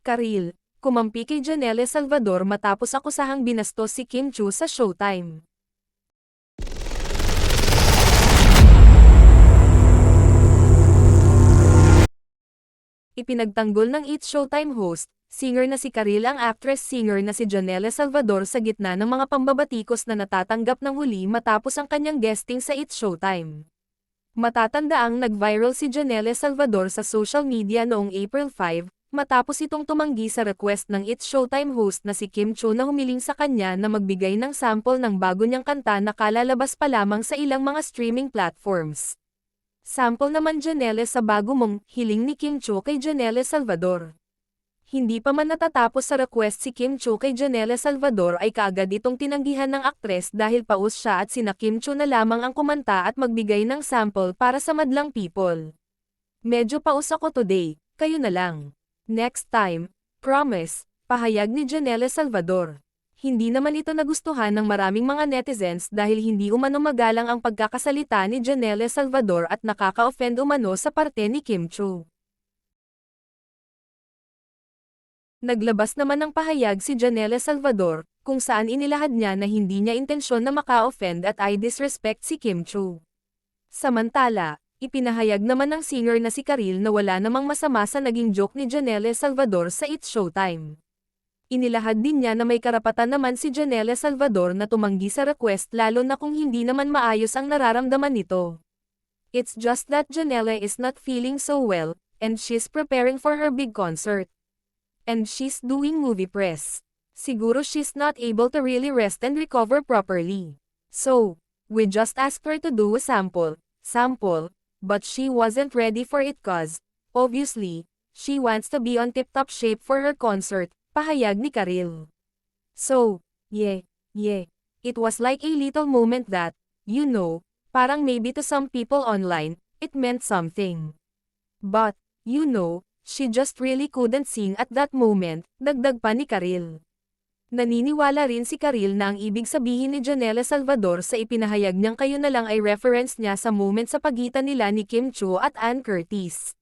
Karil, kumampi kay Janelle Salvador matapos akusahang binastos si Kim Chu sa Showtime. Ipinagtanggol ng It's Showtime host, singer na si Karil ang actress-singer na si Janelle Salvador sa gitna ng mga pambabatikos na natatanggap ng huli matapos ang kanyang guesting sa It's Showtime. Matatandaang nag-viral si Janelle Salvador sa social media noong April 5, matapos itong tumanggi sa request ng It's Showtime host na si Kim Chu na humiling sa kanya na magbigay ng sample ng bago niyang kanta na kalalabas pa lamang sa ilang mga streaming platforms. Sample naman Janelle sa bago mong hiling ni Kim Chu kay Janelle Salvador. Hindi pa man natatapos sa request si Kim Chu kay Janelle Salvador ay kaagad itong tinanggihan ng aktres dahil paus siya at sina Kim Chu na lamang ang kumanta at magbigay ng sample para sa madlang people. Medyo paus ako today, kayo na lang. Next time, promise, pahayag ni Janelle Salvador. Hindi naman ito nagustuhan ng maraming mga netizens dahil hindi umano magalang ang pagkakasalita ni Janelle Salvador at nakaka-offend umano sa parte ni Kim Chu. Naglabas naman ng pahayag si Janelle Salvador, kung saan inilahad niya na hindi niya intensyon na maka-offend at ay disrespect si Kim Chu. Samantala, ipinahayag naman ng singer na si Karil na wala namang masama sa naging joke ni Janelle Salvador sa It's Showtime. Inilahad din niya na may karapatan naman si Janelle Salvador na tumanggi sa request lalo na kung hindi naman maayos ang nararamdaman nito. It's just that Janelle is not feeling so well, and she's preparing for her big concert. And she's doing movie press. Siguro she's not able to really rest and recover properly. So, we just asked her to do a sample, but she wasn't ready for it cause, obviously, she wants to be on tip-top shape for her concert, pahayag ni Karil. So, yeah, it was like a little moment that, parang maybe to some people online, it meant something. But, she just really couldn't sing at that moment, dagdag pa ni Karil. Naniniwala rin si Karil na ang ibig sabihin ni Janelle Salvador sa ipinahayag niyang kayo na lang ay reference niya sa moment sa pagitan nila ni Kim Chu at Ann Curtis.